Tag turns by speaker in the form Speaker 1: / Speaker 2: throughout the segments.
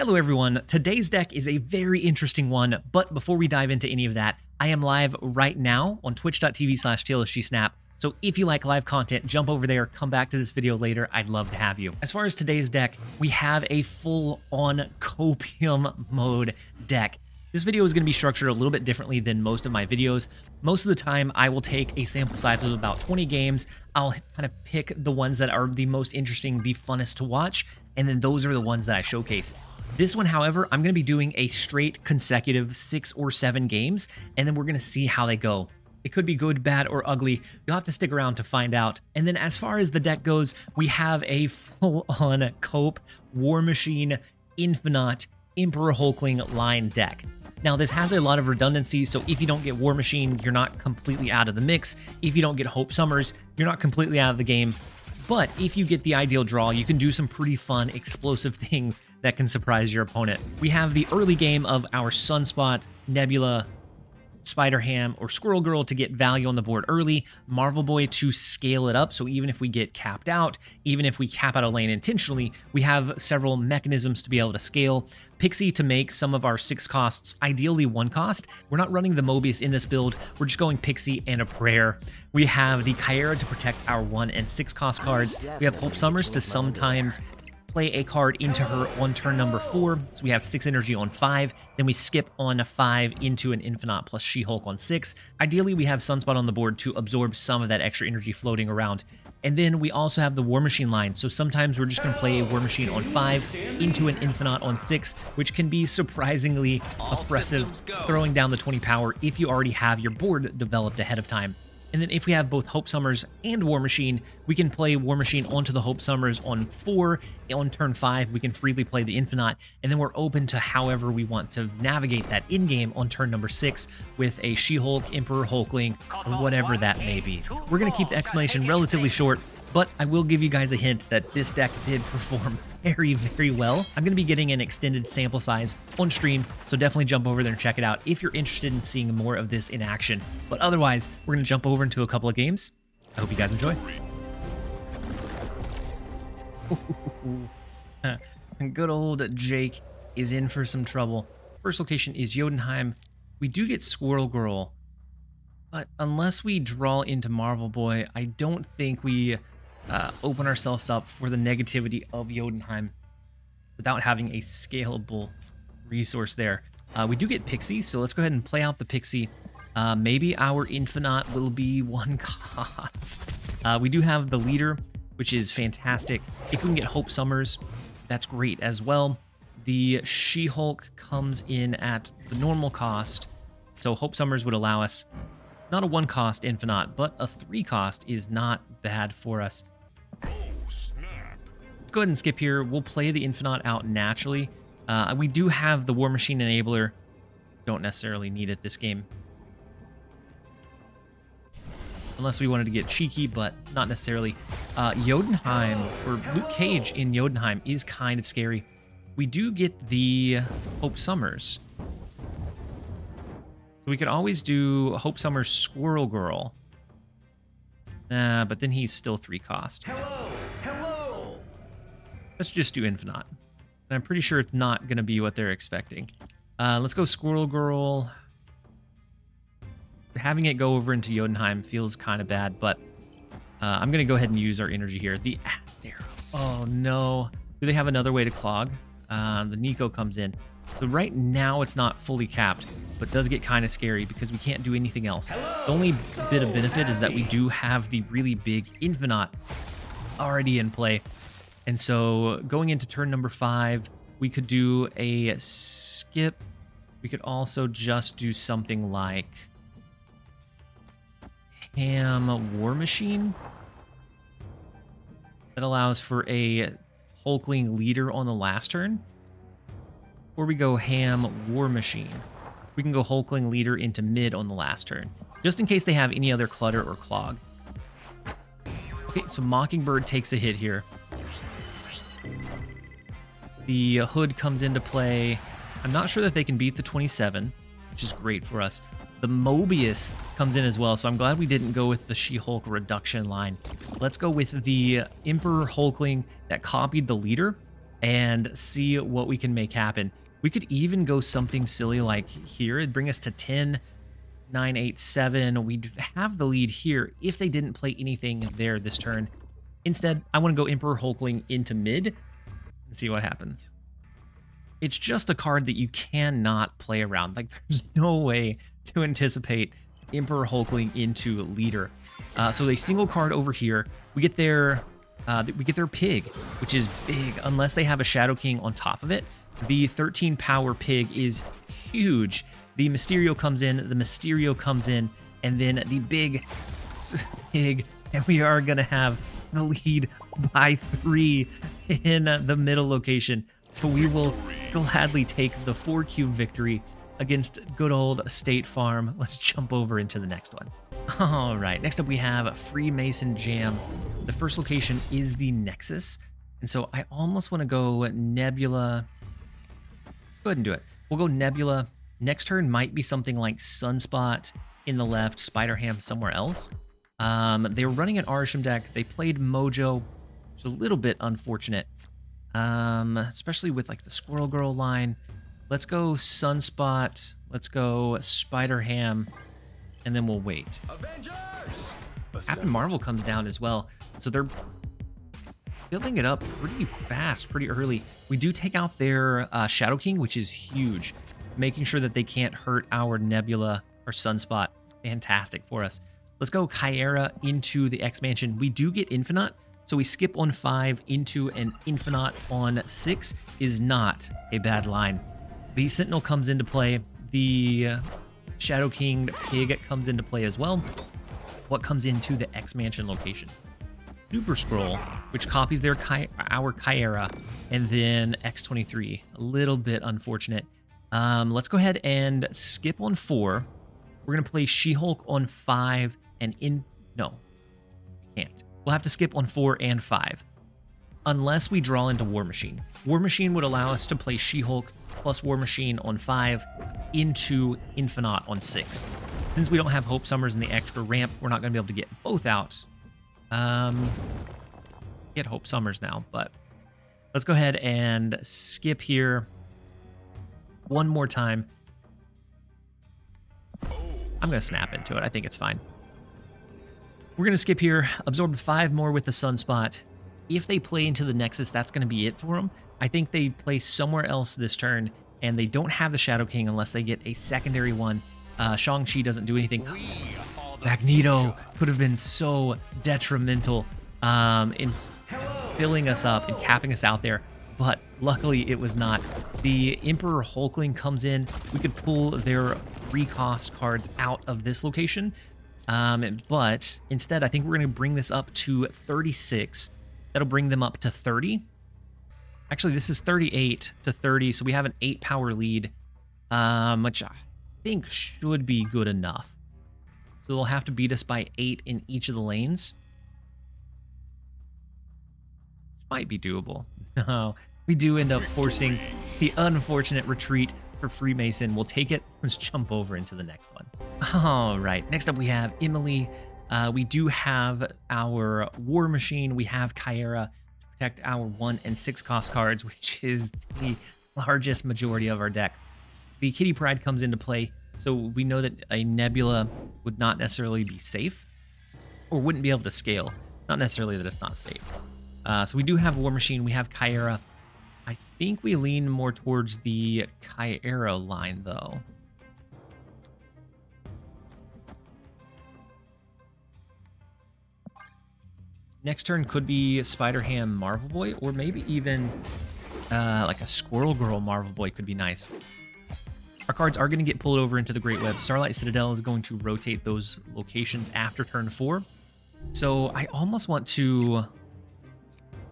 Speaker 1: Hello everyone, today's deck is a very interesting one, but before we dive into any of that, I am live right now on twitch.tv/TLSG Snap, so if you like live content, jump over there, come back to this video later, I'd love to have you. As far as today's deck, we have a full-on Copium mode deck. This video is going to be structured a little bit differently than most of my videos. Most of the time, I will take a sample size of about 20 games. I'll kind of pick the ones that are the most interesting, the funnest to watch, and then those are the ones that I showcase. This one, however, I'm going to be doing a straight consecutive 6 or 7 games, and then we're going to see how they go. It could be good, bad, or ugly. You'll have to stick around to find out. And then as far as the deck goes, we have a full-on Cope, Warmachine, Infinite, Emperor Hulkling line deck. Now, this has a lot of redundancy, so if you don't get Warmachine, you're not completely out of the mix. If you don't get Hope Summers, you're not completely out of the game. But if you get the ideal draw, you can do some pretty fun, explosive things that can surprise your opponent. We have the early game of our Sunspot, Nebula, Spider-Ham, or Squirrel Girl to get value on the board early, Marvel Boy to scale it up, so even if we get capped out, even if we cap out a lane intentionally, we have several mechanisms to be able to scale. Pixie to make some of our 6 costs, ideally 1 cost. We're not running the Mobius in this build, we're just going Pixie and a Prayer. We have the Kyera to protect our 1 and 6 cost cards. We have Hope Summers to sometimes play a card into her on turn number 4, so we have 6 energy on 5, then we skip on 5 into an Infinite plus SheHulk on 6. Ideally, we have Sunspot on the board to absorb some of that extra energy floating around. And then we also have the Warmachine line, so sometimes we're just going to play a Warmachine on 5 into an Infinite on 6, which can be surprisingly oppressive, throwing down the 20 power if you already have your board developed ahead of time. And then if we have both Hope Summers and Warmachine, we can play Warmachine onto the Hope Summers on 4. On turn 5, we can freely play the Infinite, and then we're open to however we want to navigate that in-game on turn number 6 with a She-Hulk, Emperor Hulkling, or whatever that may be. We're going to keep the explanation relatively short, but I will give you guys a hint that this deck did perform very, very well. I'm going to be getting an extended sample size on stream, so definitely jump over there and check it out if you're interested in seeing more of this in action. But otherwise, we're going to jump over into a couple of games. I hope you guys enjoy. Good old Jake is in for some trouble. First location is Jotunheim. We do get Squirrel Girl, but unless we draw into Marvel Boy, I don't think we open ourselves up for the negativity of Jotunheim without having a scalable resource there. We do get Pixie, so let's go ahead and play out the Pixie. Maybe our Infinite will be 1 cost. We do have the Leader, which is fantastic. If we can get Hope Summers, that's great as well. The She-Hulk comes in at the normal cost, so Hope Summers would allow us not a 1 cost Infinite, but a 3 cost is not bad for us. Let's go ahead and skip here. We'll play the Infinite out naturally. We do have the Warmachine enabler. Don't necessarily need it this game. Unless we wanted to get cheeky, but not necessarily. Jotunheim, or Luke Cage in Jotunheim, is kind of scary. We do get the Hope Summers. So we could always do Hope Summers Squirrel Girl. But then he's still 3 cost. Hello! Let's just do Infinite. And I'm pretty sure it's not going to be what they're expecting. Let's go Squirrel Girl. Having it go over into Jotunheim feels kind of bad, but I'm going to go ahead and use our energy here. The Arrow. Oh, no. Do they have another way to clog? The Nico comes in. So right now it's not fully capped, but does get kind of scary because we can't do anything else. The only bit of benefit is that we do have the really big Infinite already in play. And so going into turn number 5, we could do a skip. We could also just do something like Ham Warmachine. That allows for a Hulkling Leader on the last turn. Or we go Ham Warmachine. We can go Hulkling Leader into mid on the last turn, just in case they have any other clutter or clog. Okay, so Mockingbird takes a hit here. The Hood comes into play. I'm not sure that they can beat the 27, which is great for us. The Mobius comes in as well, so I'm glad we didn't go with the She-Hulk reduction line. Let's go with the Emperor Hulkling that copied the Leader. and see what we can make happen. We could even go something silly like here. It'd bring us to 10, 9, 8, 7. We'd have the lead here if they didn't play anything there this turn. Instead, I want to go Emperor Hulkling into mid and see what happens. It's just a card that you cannot play around. Like, there's no way to anticipate Emperor Hulkling into leader. So they single card over here. We get their pig, which is big, unless they have a Shadow King on top of it. The 13 power pig is huge. The Mysterio comes in, and then the big pig, and we are gonna have the lead by 3 in the middle location. So we will gladly take the 4-cube victory against good old State Farm. Let's jump over into the next one. All right, next up we have Freemason Jam. The first location is the Nexus, and so I almost want to go Nebula. Let's go ahead and do it. We'll go Nebula. Next turn might be something like Sunspot in the left, Spider-Ham somewhere else. They were running an Arisham deck. They played Mojo, which is a little bit unfortunate, especially with like the Squirrel Girl line. Let's go Sunspot. Let's go Spider-Ham, and then we'll wait. Avengers! Captain Marvel comes down as well, so they're building it up pretty fast, pretty early. We do take out their Shadow King, which is huge, making sure that they can't hurt our Nebula or Sunspot. Fantastic for us. Let's go Kyera into the X-Mansion. We do get Infinite, so we skip on 5 into an Infinite on 6 is not a bad line. The Sentinel comes into play. The Shadow King Pig comes into play as well. What comes into the X-Mansion location? Super Scroll, which copies our Kyera, and then X-23. A little bit unfortunate. Let's go ahead and skip on 4. We're going to play SheHulk on 5 and no, can't. We'll have to skip on 4 and 5. Unless we draw into Warmachine. Warmachine would allow us to play SheHulk plus Warmachine on 5 into Infinite on 6. Since we don't have Hope Summers and the extra ramp, we're not going to be able to get both out. Get Hope Summers now, but let's go ahead and skip here one more time. I'm going to snap into it. I think it's fine. We're going to skip here, absorb 5 more with the Sunspot. If they play into the Nexus, that's going to be it for them. I think they play somewhere else this turn, and they don't have the Shadow King unless they get a secondary one. Shang-Chi doesn't do anything. Magneto could have been so detrimental in filling us up and capping us out there, but luckily it was not. The Emperor Hulkling comes in. We could pull their recost cards out of this location, but instead I think we're going to bring this up to 36. That'll bring them up to 30. Actually, this is 38 to 30, so we have an 8 power lead, which I think should be good enough. So they'll have to beat us by 8 in each of the lanes. Might be doable. No, we do end up forcing the unfortunate retreat for Freemason. We'll take it. Let's jump over into the next one. All right, next up we have Emily. We do have our Warmachine. We have Kyera to protect our 1 and 6 cost cards, which is the largest majority of our deck. The Kitty Pryde comes into play, so we know that a Nebula would not necessarily be safe, or wouldn't be able to scale. Not necessarily that it's not safe. So we do have Warmachine. We have Kyera. I think we lean more towards the Kyera line, though. Next turn could be Spider-Ham Marvel Boy, or maybe even like a Squirrel Girl Marvel Boy could be nice. Our cards are going to get pulled over into the Great Web. Starlight Citadel is going to rotate those locations after turn 4. So I almost want to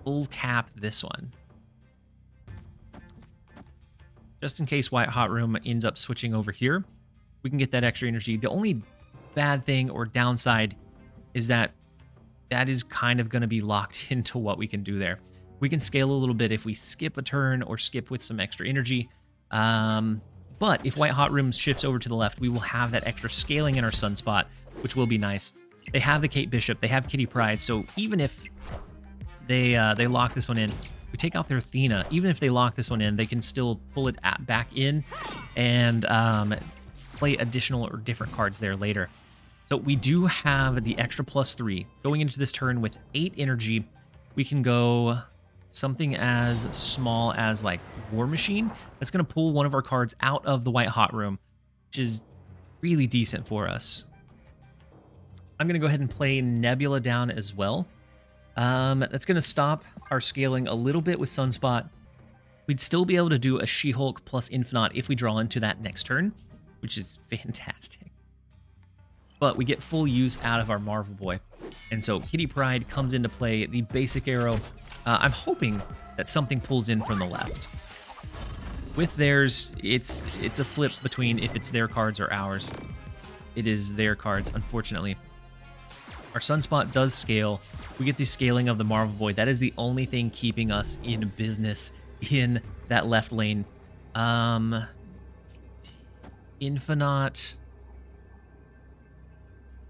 Speaker 1: full cap this one, just in case White Hot Room ends up switching over here. We can get that extra energy. The only bad thing or downside is that that is kind of going to be locked into what we can do there. We can scale a little bit if we skip a turn or skip with some extra energy. But if White Hot Room shifts over to the left, we will have that extra scaling in our Sunspot, which will be nice. They have the Kate Bishop, they have Kitty Pryde, so even if they lock this one in, We take out their Athena. Even if they lock this one in, they can still pull it back in and play additional or different cards there later. So we do have the extra +3. Going into this turn with 8 energy, we can go something as small as like Warmachine. That's going to pull one of our cards out of the white hot room, which is really decent for us. I'm going to go ahead and play Nebula down as well. That's going to stop our scaling a little bit with Sunspot. We'd still be able to do a SheHulk plus Infinite if we draw into that next turn, which is fantastic. But we get full use out of our Marvel Boy. And so Kitty Pryde comes into play, the basic arrow. I'm hoping that something pulls in from the left. With theirs, it's a flip between if it's their cards or ours. It is their cards, unfortunately. Our Sunspot does scale. We get the scaling of the Marvel Boy. That is the only thing keeping us in business in that left lane. Infinite.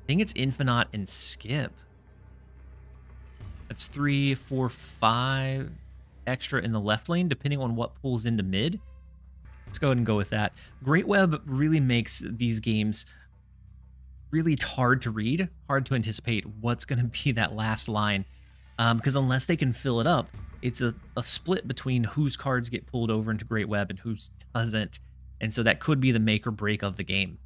Speaker 1: I think it's Infinite and Skip. That's 3, 4, 5 extra in the left lane, depending on what pulls into mid. Let's go ahead and go with that. Great Web really makes these games really hard to read, hard to anticipate what's going to be that last line. Because unless they can fill it up, it's a split between whose cards get pulled over into Great Web and whose doesn't. And so that could be the make or break of the game.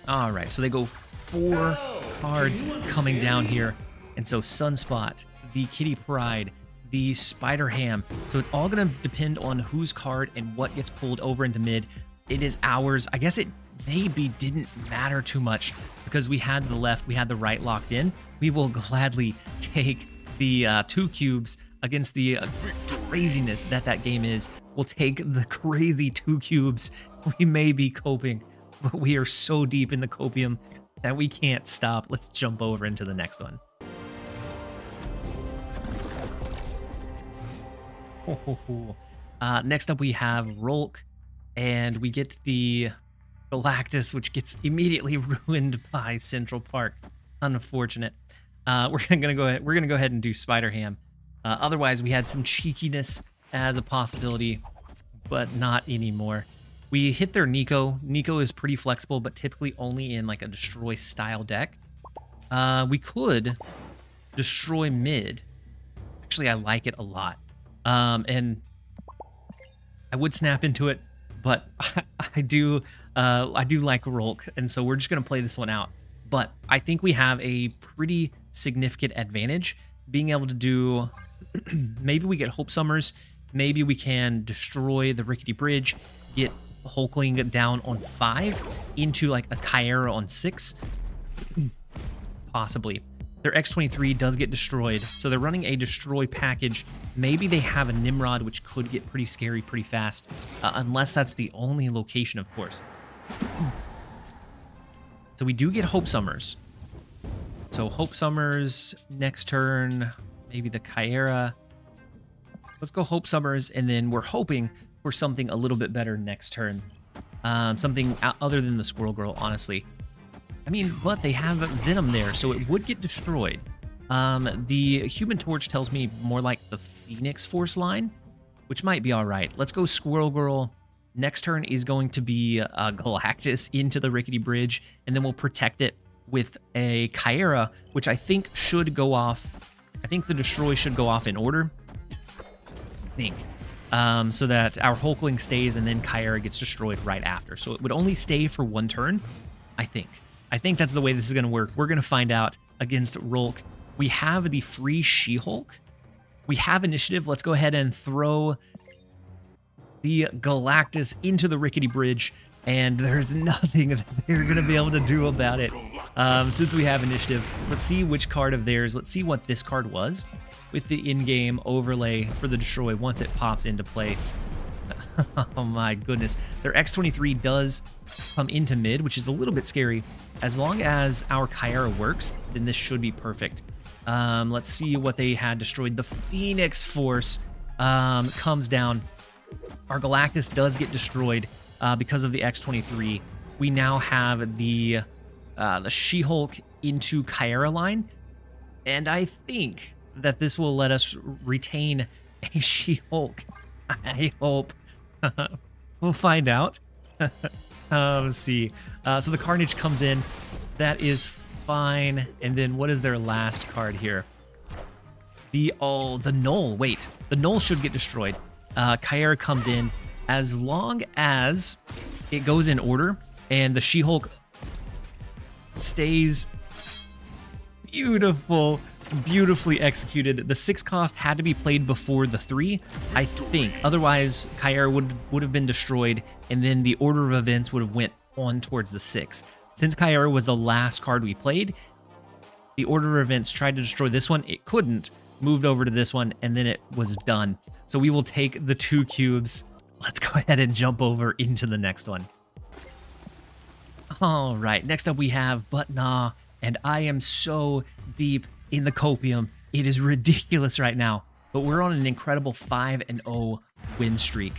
Speaker 1: All right, so they go 4 cards coming down here. And so Sunspot, the Kitty Pryde, the Spider Ham. So it's all going to depend on whose card and what gets pulled over into mid. It is ours. I guess it maybe didn't matter too much because we had the left, we had the right locked in. We will gladly take the 2 cubes against the craziness that game is. We'll take the crazy 2 cubes. We may be coping, but we are so deep in the copium that we can't stop. Let's jump over into the next one. Next up we have Rolk, and we get the Galactus, which gets immediately ruined by Central Park. Unfortunate. We're gonna go ahead and do Spider Ham. Otherwise, we had some cheekiness as a possibility, but not anymore. We hit their Nico. Nico is pretty flexible, but typically only in like a destroy style deck. We could destroy mid. Actually, I like it a lot. And I would snap into it, but I do like Rolk, and so we're just gonna play this one out. But I think we have a pretty significant advantage being able to do. Maybe we get Hope Summers. Maybe we can destroy the Rickety Bridge, get Hulkling down on 5 into like a Kyra on 6, possibly. Their X-23 does get destroyed, so they're running a destroy package. Maybe they have a Nimrod, which could get pretty scary pretty fast, unless that's the only location, of course. So we do get Hope Summers. So Hope Summers next turn, maybe the Kyra. Let's go Hope Summers, and then we're hoping for something a little bit better next turn. Something other than the Squirrel Girl, honestly. I mean, but they have Venom there, so it would get destroyed. The Human Torch tells me more like the Phoenix Force line, which might be all right. Let's go Squirrel Girl. Next turn is going to be Galactus into the Rickety Bridge, and then we'll protect it with a Kyra, which I think should go off. I think the Destroy should go off in order. I think. So that our Hulkling stays, and then Kyra gets destroyed right after. So it would only stay for 1 turn, I think. I think that's the way this is going to work. We're going to find out against Rolk. We have the free SheHulk. We have initiative. Let's go ahead and throw the Galactus into the Rickety Bridge, and there's nothing that they're going to be able to do about it since we have initiative. Let's see which card of theirs. Let's see what this card was with the in-game overlay for the Destroy once it pops into place. Oh my goodness. Their X-23 does come into mid, which is a little bit scary. As long as our Kyra works, then this should be perfect. Let's see what they had destroyed. The Phoenix Force comes down. Our Galactus does get destroyed because of the X-23. We now have the SheHulk into Kyra line, and I think that this will let us retain a SheHulk? I hope. We'll find out. Let's see. So the Carnage comes in. That is fine. And then what is their last card here? The Null. Wait, the Null should get destroyed. Kyra comes in as long as it goes in order and the SheHulk stays beautiful, beautifully executed. The 6 cost had to be played before the 3, I think. Otherwise, Kyra would have been destroyed, and then the order of events would have went on towards the 6. Since Kyra was the last card we played, the order of events tried to destroy this one. It couldn't. Moved over to this one, and then it was done. So we will take the 2 cubes. Let's go ahead and jump over into the next one. All right, next up we have But Nah, and I am so deep in the copium. It is ridiculous right now, but we're on an incredible 5-0 win streak.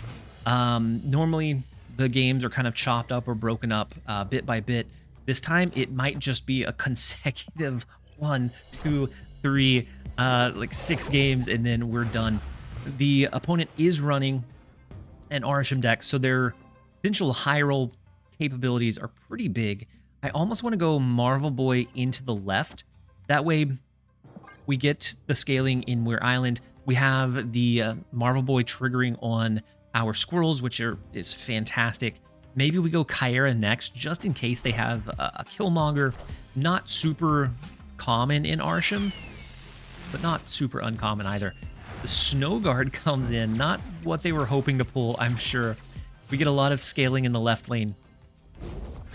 Speaker 1: Normally, the games are kind of chopped up or broken up bit by bit. This time, it might just be a consecutive 1, 2, 3, like 6 games, and then we're done. The opponent is running an Arsham deck, so their potential high roll capabilities are pretty big. I almost want to go Marvel Boy into the left. That way, we get the scaling in Muir Island. We have the Marvel Boy triggering on our squirrels, which is fantastic. Maybe we go Kyra next, just in case they have a Killmonger. Not super common in Arsham, but not super uncommon either. The Snow Guard comes in, not what they were hoping to pull, I'm sure. We get a lot of scaling in the left lane.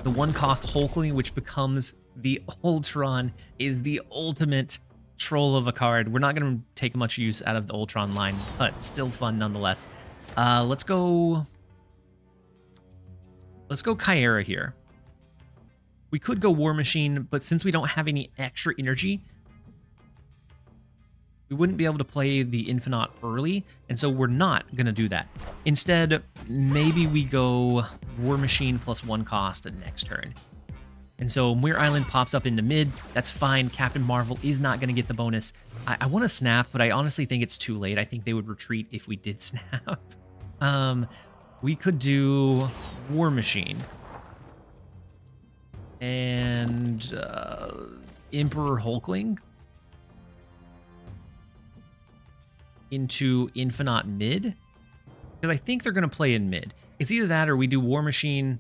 Speaker 1: The 1-cost Hulkling, which becomes the Ultron, is the ultimate troll of a card. We're not going to take much use out of the Ultron line, but still fun nonetheless. Let's go Kyra here. We could go Warmachine, but since we don't have any extra energy, we wouldn't be able to play the Infinite early, and so we're not going to do that. Instead, maybe we go Warmachine plus 1 cost next turn. And so Muir Island pops up into mid. That's fine. Captain Marvel is not going to get the bonus. I want to snap, but I honestly think it's too late. I think they would retreat if we did snap. We could do Warmachine. And Emperor Hulkling into Infinite mid, because I think they're going to play in mid. It's either that or we do Warmachine,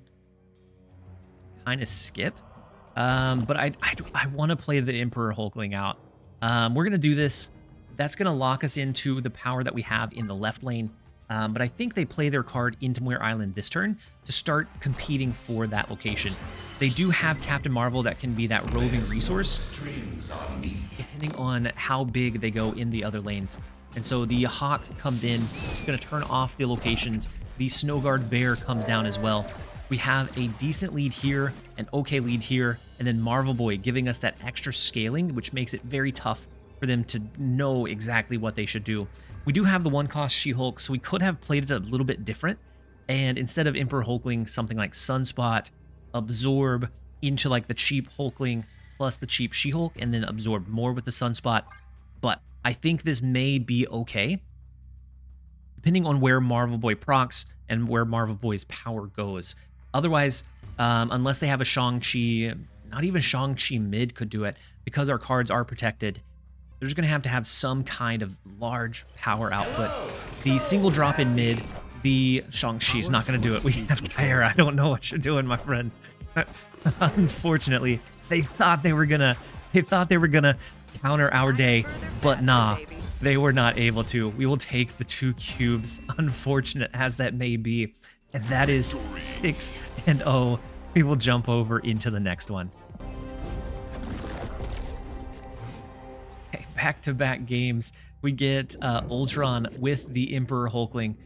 Speaker 1: kind of skip. But I want to play the Emperor Hulkling out. We're going to do this. That's going to lock us into the power that we have in the left lane. But I think they play their card into Muir Island this turn to start competing for that location. They do have Captain Marvel that can be that roving resource, depending on how big they go in the other lanes. And so the Hawk comes in, it's going to turn off the locations. The Snow Guard Bear comes down as well. We have a decent lead here, an okay lead here, and then Marvel Boy giving us that extra scaling, which makes it very tough for them to know exactly what they should do. We do have the 1-cost SheHulk, so we could have played it a little bit different. And instead of Emperor Hulkling, something like Sunspot, absorb into like the cheap Hulkling plus the cheap SheHulk, and then absorb more with the Sunspot. But I think this may be okay, depending on where Marvel Boy procs and where Marvel Boy's power goes. Otherwise, unless they have a Shang-Chi, not even Shang-Chi mid could do it, because our cards are protected. They're just going to have some kind of large power output. The single drop in mid, the Shang-Chi is not going to do it. We have Kyra. I don't know what you're doing, my friend. Unfortunately, they thought they were gonna counter our day, but nah, they were not able to. We will take the 2 cubes, unfortunate as that may be, and that is 6-0. We will jump over into the next one. Okay, back-to-back games. We get Ultron with the Emperor Hulkling.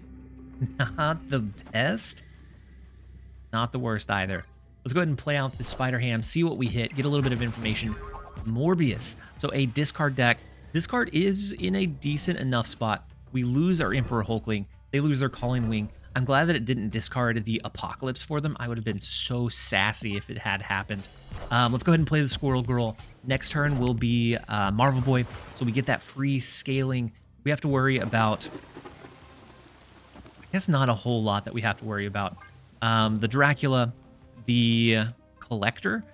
Speaker 1: Not the best, not the worst either. Let's go ahead and play out the Spider Ham, see what we hit, get a little bit of information. Morbius, so a discard deck. Discard is in a decent enough spot. We lose our Emperor Hulkling. They lose their Calling Wing. I'm glad that it didn't discard the Apocalypse for them. I would have been so sassy if it had happened. Let's go ahead and play the Squirrel Girl. Next turn will be Marvel Boy, so we get that free scaling we have to worry about, I guess not a whole lot that we have to worry about. The Dracula, the Collector,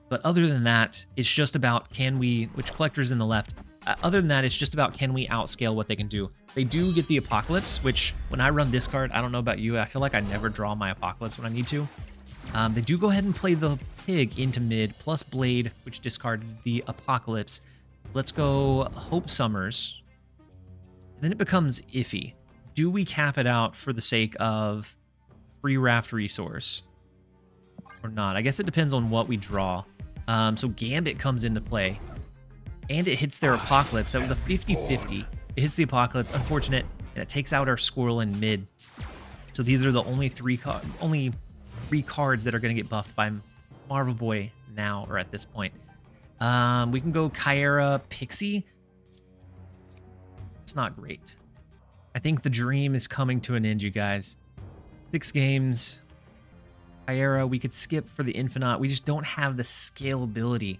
Speaker 1: but other than that, it's just about which Collector's in the left. Other than that, it's just about can we outscale what they can do. They do get the Apocalypse, which when I run this card, I don't know about you, I feel like I never draw my Apocalypse when I need to. They do go ahead and play the Pig into mid, plus Blade, which discarded the Apocalypse. Let's go Hope Summers. And then it becomes iffy. Do we cap it out for the sake of free raft resource or not? I guess it depends on what we draw. So Gambit comes into play, and it hits their Apocalypse. That was a 50-50. It hits the Apocalypse, unfortunate, and it takes out our Squirrel in mid. So these are the only three cards that are going to get buffed by Marvel Boy now, or at this point. We can go Kyera Pixie. It's not great. I think the dream is coming to an end, you guys. 6 games. Kyera, we could skip for the Infinite. We just don't have the scalability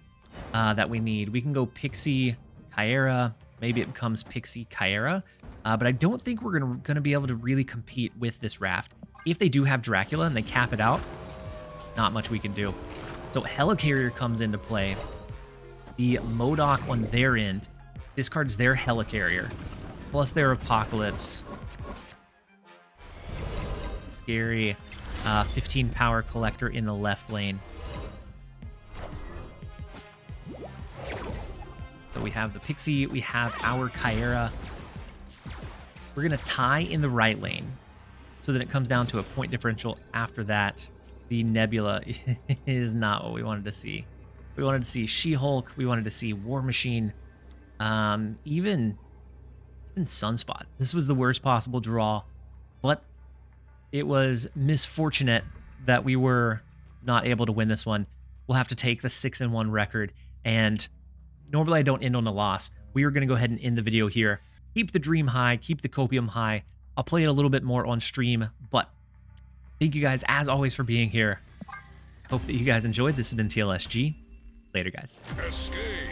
Speaker 1: that we need. We can go Pixie, Kyera. Maybe it becomes Pixie, Kyera. But I don't think we're gonna be able to really compete with this raft. If they do have Dracula and they cap it out, not much we can do. So Helicarrier comes into play. The MODOK on their end discards their Helicarrier, plus their Apocalypse. Scary. 15 power Collector in the left lane. So we have the Pixie, we have our Kyera. We're going to tie in the right lane so that it comes down to a point differential after that. The Nebula is not what we wanted to see. We wanted to see SheHulk. We wanted to see Warmachine. Even Sunspot. This was the worst possible draw, but it was misfortunate that we were not able to win this one. We'll have to take the 6-1 record, and normally I don't end on a loss. We are going to go ahead and end the video here. Keep the dream high, keep the copium high. I'll play it a little bit more on stream, but thank you guys, as always, for being here. I hope that you guys enjoyed. This has been TLSG. Later, guys.
Speaker 2: Escape.